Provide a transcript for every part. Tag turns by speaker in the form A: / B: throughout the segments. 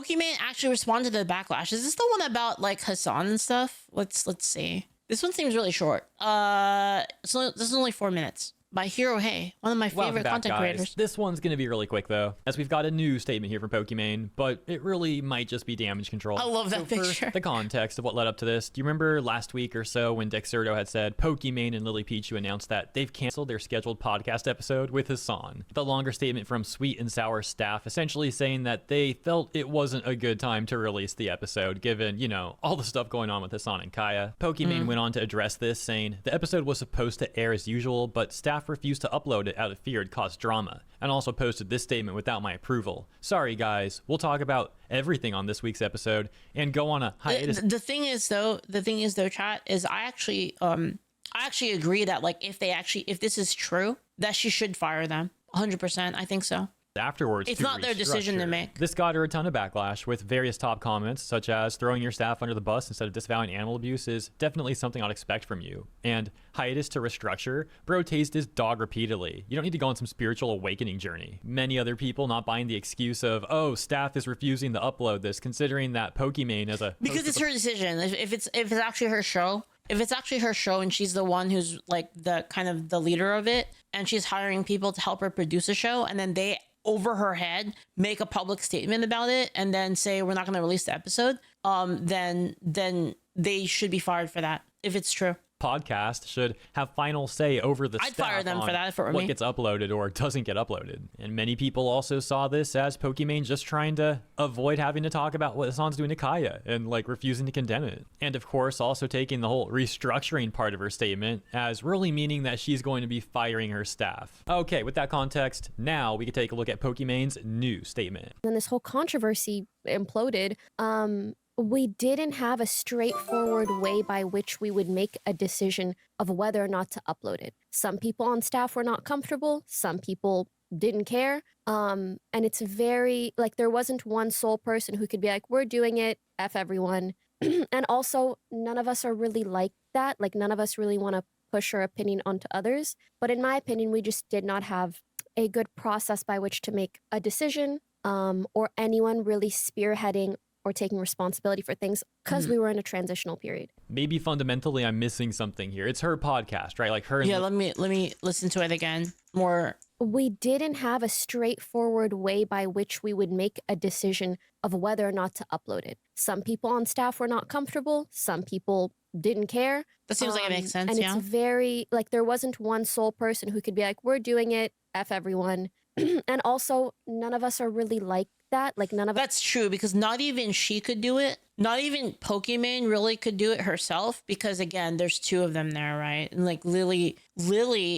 A: Pokimane actually responded to the backlash. Is this the one about like Hasan and stuff? Let's see. This one seems really short. So this is only 4 minutes. By Hiro Hey, one of my favorite content creators.
B: This one's going to be really quick, though, as we've got a new statement here from Pokimane, but it really might just be damage control.
A: I love that picture.
B: For the context of what led up to this, do you remember last week or so when Dexerto had said Pokimane and Lily Pichu announced that they've canceled their scheduled podcast episode with Hasan? The longer statement from Sweet and Sour staff essentially saying that they felt it wasn't a good time to release the episode, given, you know, all the stuff going on with Hasan and Kaya. Pokimane went on to address this, saying the episode was supposed to air as usual, but staff refused to upload it out of fear it'd cause drama, and also posted this statement without my approval. Sorry guys, we'll talk about everything on this week's episode and go on a hiatus.
A: The thing is though, chat, is I actually agree that like if this is true, that she should fire them 100%. I think so.
B: Afterwards,
A: it's not their decision to make.
B: This got her a ton of backlash with various top comments, such as throwing your staff under the bus instead of disavowing animal abuse is definitely something I'd expect from you. And hiatus to restructure, bro tased his dog repeatedly. You don't need to go on some spiritual awakening journey. Many other people not buying the excuse of, oh, staff is refusing to upload this, considering that Pokimane as a
A: because it's her decision. If it's actually her show. If it's actually her show and she's the one who's like the kind of the leader of it, and she's hiring people to help her produce a show, and then they over her head make a public statement about it and then say we're not going to release the episode, then they should be fired for that if it's true.
B: Podcast should have final say over the
A: I'd fire them for that if it were
B: what
A: me.
B: Gets uploaded or doesn't get uploaded. And many people also saw this as Pokimane just trying to avoid having to talk about what Hasan's doing to Kaya and like refusing to condemn it. And of course also taking the whole restructuring part of her statement as really meaning that she's going to be firing her staff. Okay, with that context, now we can take a look at Pokimane's new statement.
C: When this whole controversy imploded, we didn't have a straightforward way by which we would make a decision of whether or not to upload it. Some people on staff were not comfortable. Some people didn't care. And it's very, like, there wasn't one sole person who could be like, we're doing it, F everyone. And also, none of us are really like that. Like, none of us really want to push our opinion onto others. But in my opinion, we just did not have a good process by which to make a decision, or anyone really spearheading or taking responsibility for things, because we were in a transitional period.
B: Maybe fundamentally I'm missing something here. It's her podcast, right? Like her.
A: Yeah, let me listen to it again. More.
C: We didn't have a straightforward way by which we would make a decision of whether or not to upload it. Some people on staff were not comfortable. Some people didn't care.
A: That seems like it makes sense,
C: and
A: yeah.
C: It's very, like, there wasn't one sole person who could be like, we're doing it, F everyone. And also, none of us are really like that. Like, none of
A: That's true, because not even she could do it. Not even Pokimane really could do it herself, because again, there's two of them there, right? And like Lily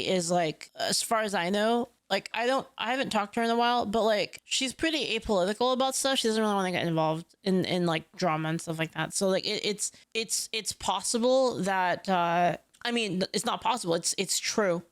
A: is like, as far as I know, like I haven't talked to her in a while, but like she's pretty apolitical about stuff. She doesn't really want to get involved in like drama and stuff like that. So like it's possible that I mean, it's not possible. It's true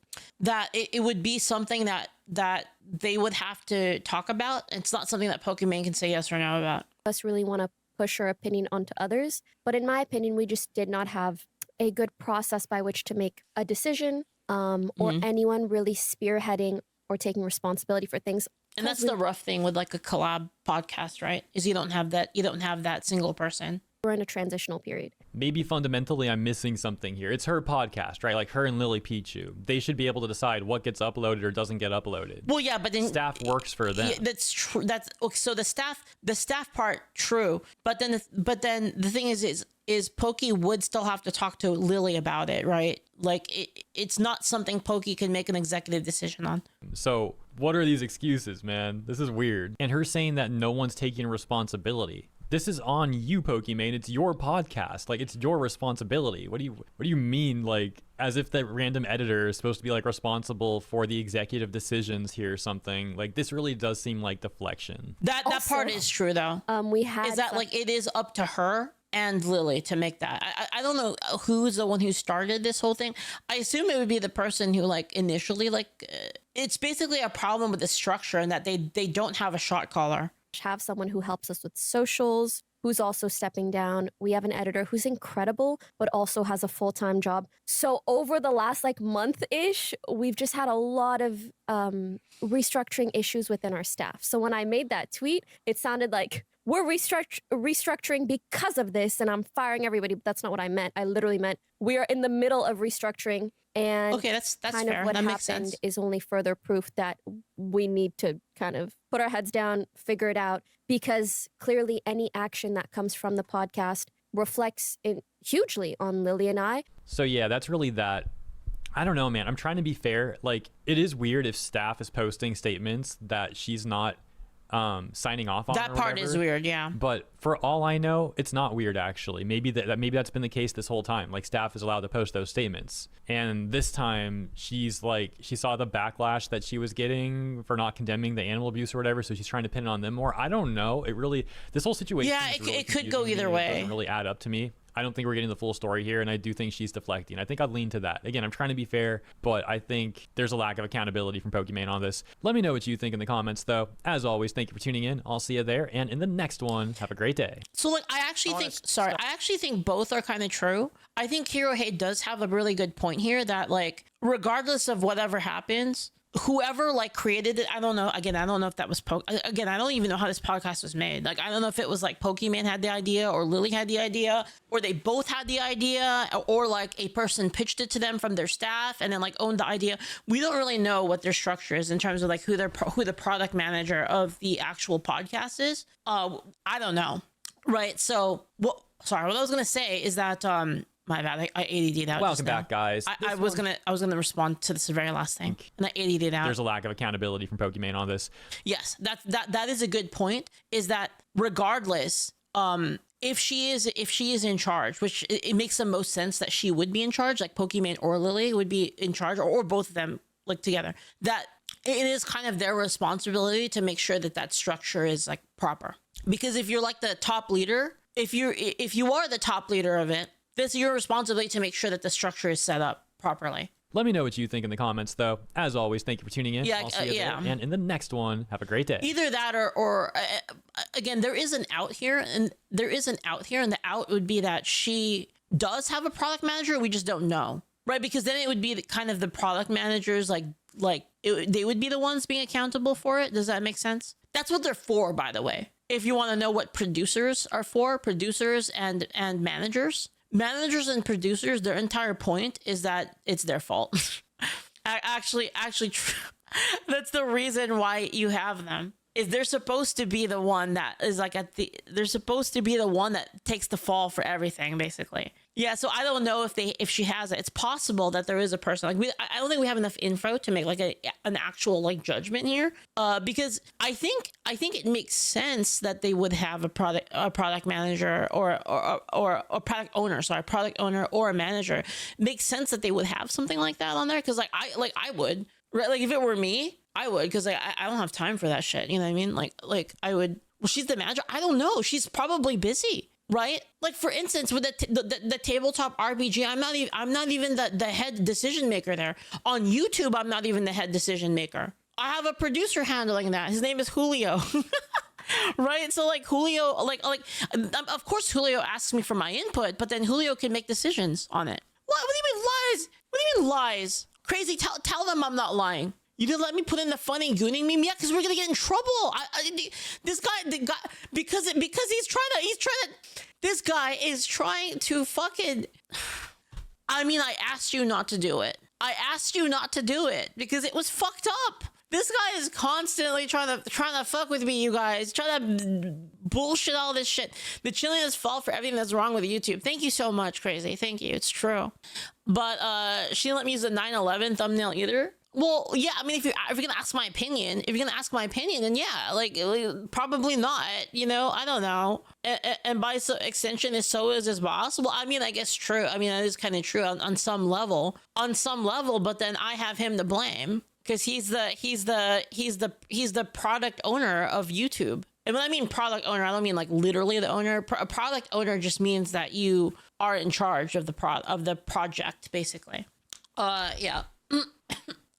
A: that it would be something that they would have to talk about. It's not something that Pokimane can say yes or no about.
C: Us really want to push our opinion onto others. But in my opinion, we just did not have a good process by which to make a decision, or anyone really spearheading or taking responsibility for things.
A: And that's the rough thing with like a collab podcast, right? Is you don't have that single person.
C: We're in a transitional period.
B: Maybe fundamentally I'm missing something here. It's her podcast, right? Like her and Lily Pichu. They should be able to decide what gets uploaded or doesn't get uploaded.
A: Well, yeah, but then
B: staff works for them.
A: Yeah, that's true. That's okay, so the staff part true, but then the thing is Pokey would still have to talk to Lily about it, right? Like it's not something Pokey can make an executive decision on.
B: So what are these excuses, man? This is weird. And her saying that no one's taking responsibility. This is on you, Pokimane. It's your podcast. Like, it's your responsibility. What do you mean? Like, as if that random editor is supposed to be like responsible for the executive decisions here or something. Like, this really does seem like deflection.
A: That part is true though.
C: We had
A: is that like it is up to her and Lily to make that. I don't know who's the one who started this whole thing. I assume it would be the person who like initially like it's basically a problem with the structure and that they don't have a shot caller.
C: Have someone who helps us with socials, who's also stepping down. We have an editor who's incredible, but also has a full-time job. So over the last like month-ish, we've just had a lot of restructuring issues within our staff. So when I made that tweet, it sounded like we're restructuring because of this, and I'm firing everybody. But that's not what I meant. I literally meant we are in the middle of restructuring, and
A: Okay, that's
C: kind
A: fair.
C: of what
A: That makes
C: happened
A: sense.
C: is only further proof that we need to kind of put our heads down, figure it out, because clearly any action that comes from the podcast reflects hugely on Lily and I.
B: So yeah, that's really that. I don't know, man. I'm trying to be fair. Like, it is weird if staff is posting statements that she's not signing off on.
A: That part is weird, yeah.
B: But for all I know, it's not weird actually. Maybe that's been the case this whole time. Like, staff is allowed to post those statements, and this time she's like, she saw the backlash that she was getting for not condemning the animal abuse or whatever, so she's trying to pin it on them more. I don't know. This whole situation.
A: Yeah,
B: is really
A: it could go
B: confusing to
A: either
B: me. It
A: way.
B: doesn't really add up to me. I don't think we're getting the full story here, and I do think she's deflecting. I think I'd lean to that. Again, I'm trying to be fair, but I think there's a lack of accountability from Pokimane on this. Let me know what you think in the comments, though. As always, thank you for tuning in. I'll see you there, and in the next one, have a great day.
A: So like I actually think both are kind of true. I think Hirohei does have a really good point here that like regardless of whatever happens, whoever like created it, I don't know. Again, I don't know if that was again, I don't even know how this podcast was made. Like I don't know if it was like Pokimane had the idea or Lily had the idea or they both had the idea or like a person pitched it to them from their staff and then like owned the idea. We don't really know what their structure is in terms of like who the product manager of the actual podcast is. I don't know. Right. So what I was going to say is that my bad. I ADD'd out.
B: Welcome back, guys.
A: I was gonna respond to this very last thing, and I ADD'd out.
B: There's a lack of accountability from Pokimane on this.
A: Yes, that is a good point. Is that regardless, if she is in charge, which it makes the most sense that she would be in charge, like Pokimane or Lily would be in charge, or both of them like together. That it is kind of their responsibility to make sure that that structure is like proper. Because if you're like the top leader, if you are the top leader of it. This is your responsibility to make sure that the structure is set up properly.
B: Let me know what you think in the comments, though. As always, thank you for tuning in.
A: Yeah,
B: I'll see you there. And in the next one, have a great day.
A: Either that or again, there is an out here, and the out would be that she does have a product manager. We just don't know, right? Because then it would be kind of the product managers, they would be the ones being accountable for it. Does that make sense? That's what they're for, by the way. If you want to know what producers are for, producers and managers. Managers and producers, their entire point is that it's their fault. Actually, that's the reason why you have them. Is they're supposed to be the one that is like they're supposed to be the one that takes the fall for everything, basically. Yeah, so I don't know if she has it. It's possible that there is a person like I don't think we have enough info to make like an actual like judgment here. Because I think it makes sense that they would have a product manager or product owner or a manager. It makes sense that they would have something like that on there because I would, right? Like if it were me, I would, because like I don't have time for that shit. You know what I mean? Like I would. Well, she's the manager. I don't know. She's probably busy. Right? Like for instance, with the tabletop RPG, I'm not even the head decision maker there. On YouTube, I'm not even the head decision maker. I have a producer handling that. His name is Julio. Right? So like Julio, like of course Julio asks me for my input, but then Julio can make decisions on it. What do you mean lies? What do you mean lies? Crazy. Tell them I'm not lying. You didn't let me put in the funny gooning meme? Yeah, because we're gonna get in trouble. This guy, because he's trying to. This guy is trying to fucking. I mean, I asked you not to do it. I asked you not to do it because it was fucked up. This guy is constantly trying to fuck with me, you guys. Trying to bullshit all this shit. The chilliness fault for everything that's wrong with YouTube. Thank you so much, Crazy. Thank you. It's true. But she didn't let me use the 9/11 thumbnail either. Well, yeah, I mean, if you're gonna ask my opinion, then yeah, like probably not, you know, I don't know. And by extension, is his boss. Well, I mean, I guess true. I mean, that is kind of true on some level, but then I have him to blame because he's the product owner of YouTube. And when I mean product owner, I don't mean like literally the owner. A product owner just means that you are in charge of the project, basically. Yeah.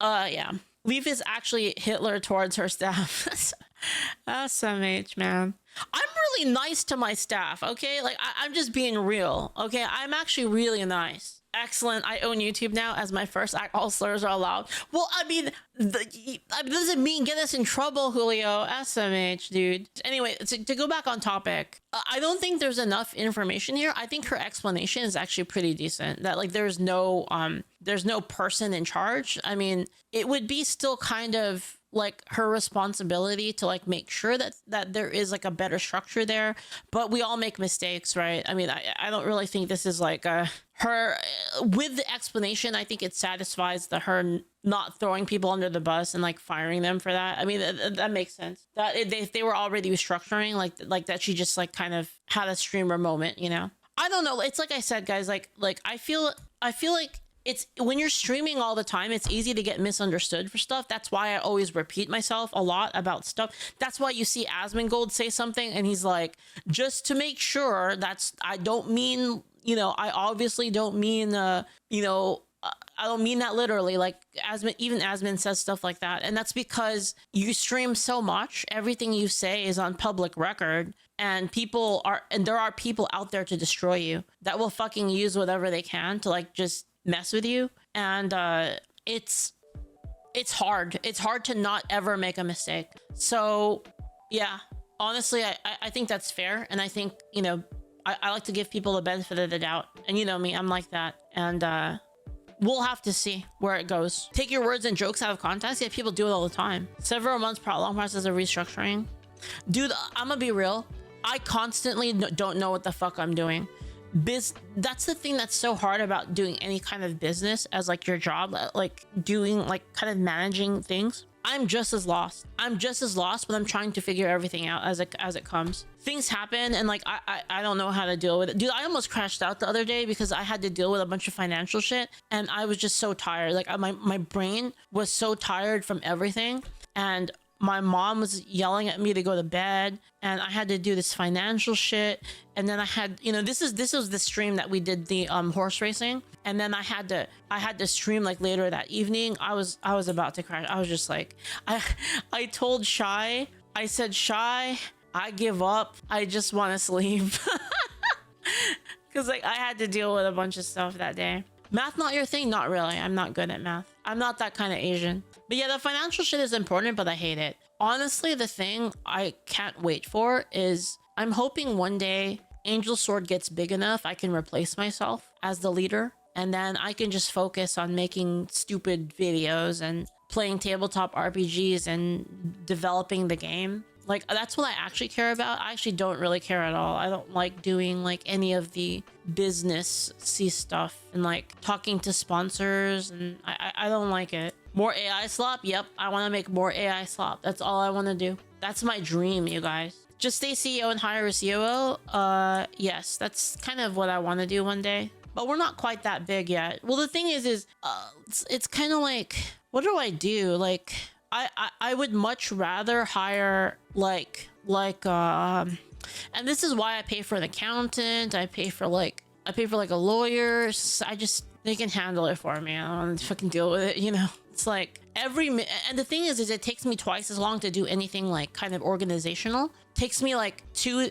A: Yeah. Leaf is actually Hitler towards her staff. SMH, man. I'm really nice to my staff, okay? Like, I'm just being real, okay? I'm actually really nice. Excellent. I own YouTube now. As my first act, all slurs are allowed. Well, I mean, doesn't mean get us in trouble, Julio. SMH, dude. Anyway, to go back on topic, I don't think there's enough information here. I think her explanation is actually pretty decent. That like there's no person in charge. I mean, it would be still kind of like her responsibility to like make sure that there is like a better structure there, but we all make mistakes, right? I mean, I don't really think this is like her with the explanation. I think it satisfies her not throwing people under the bus and like firing them for that. I mean, that makes sense. That if they were already restructuring, like that, she just like kind of had a streamer moment, you know? I don't know. It's like I said, guys, like I feel like it's when you're streaming all the time, it's easy to get misunderstood for stuff. That's why I always repeat myself a lot about stuff. That's why you see Asmongold say something and he's like, just to make sure I don't mean, you know, I obviously don't mean, you know, I don't mean that literally. Like even Asmon says stuff like that. And that's because you stream so much. Everything you say is on public record, and there are people out there to destroy you that will fucking use whatever they can to like just mess with you. And it's hard. It's hard to not ever make a mistake. So yeah, honestly, I think that's fair. And I think, you know, I like to give people the benefit of the doubt. And you know me, I'm like that. And we'll have to see where it goes. Take your words and jokes out of context. Yeah, people do it all the time. Several months long process of restructuring. Dude, I'm gonna be real. I constantly don't know what the fuck I'm doing. That's the thing that's so hard about doing any kind of business as like your job, like doing like kind of managing things. I'm just as lost, but I'm trying to figure everything out as it comes. Things happen and like I don't know how to deal with it. Dude, I almost crashed out the other day because I had to deal with a bunch of financial shit and I was just so tired. Like my brain was so tired from everything, and my mom was yelling at me to go to bed, and I had to do this financial shit. And then I had, you know, this was the stream that we did the horse racing, and then I had to stream like later that evening. I was about to crash. I was just like, I told Shy, I said, Shy, I give up. I just want to sleep. Because like I had to deal with a bunch of stuff that day. Math not your thing? Not really. I'm not good at math. I'm not that kind of Asian. But yeah, the financial shit is important, but I hate it. Honestly, the thing I can't wait for is I'm hoping one day Angel Sword gets big enough I can replace myself as the leader. And then I can just focus on making stupid videos and playing tabletop RPGs and developing the game. Like, that's what I actually care about. I actually don't really care at all. I don't like doing like any of the business-y stuff and like talking to sponsors, and I don't like it. More AI slop? Yep, I want to make more AI slop. That's all I want to do. That's my dream, you guys. Just stay CEO and hire a COO? Yes, that's kind of what I want to do one day. But we're not quite that big yet. Well, the thing is it's kind of like, what do I do? Like, I would much rather hire like and this is why I pay for an accountant. I pay for like a lawyer. They can handle it for me. I don't want to fucking deal with it, you know. It's like and the thing is it takes me twice as long to do anything like kind of organizational. Takes me like 10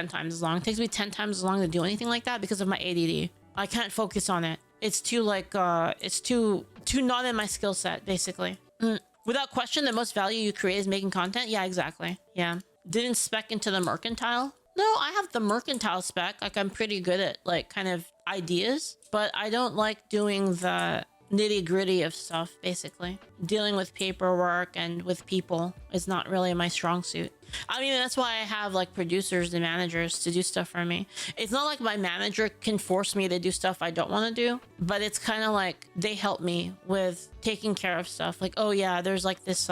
A: times as long. It takes me 10 times as long to do anything like that because of my ADD. I can't focus on it. It's too like it's too not in my skill set, basically. Without question, the most value you create is making content. Yeah, exactly. Yeah. Didn't spec into the mercantile. No, I have the mercantile spec. Like, I'm pretty good at like kind of ideas, but I don't like doing the nitty gritty of stuff, basically. Dealing with paperwork and with people is not really my strong suit. I mean, that's why I have like producers and managers to do stuff for me. It's not like my manager can force me to do stuff I don't want to do, but it's kind of like they help me with taking care of stuff. Like, oh yeah, there's like this,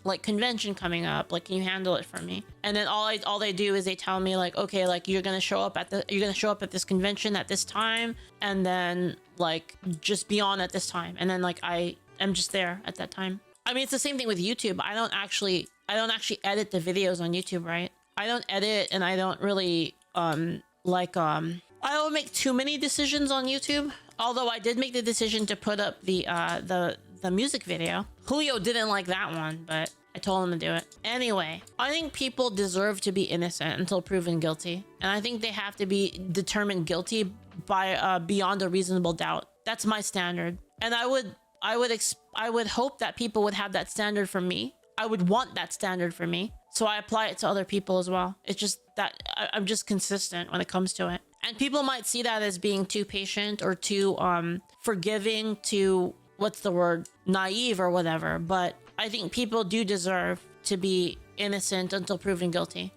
A: like convention coming up, like, can you handle it for me? And then all they do is they tell me like, okay, like you're gonna show up at this convention at this time, and then like just be on at this time, and then like I am just there at that time. I mean, it's the same thing with YouTube. I don't actually edit the videos on YouTube, right? I don't edit, and I don't really I don't make too many decisions on YouTube. Although I did make the decision to put up the music video. Julio didn't like that one, but I told him to do it. Anyway, I think people deserve to be innocent until proven guilty. And I think they have to be determined guilty by beyond a reasonable doubt. That's my standard, and I would hope that people would have that standard for me. I would want that standard for me, so I apply it to other people as well. It's just that I'm just consistent when it comes to it, and people might see that as being too patient or too forgiving, too, what's the word, naive or whatever. But I think people do deserve to be innocent until proven guilty.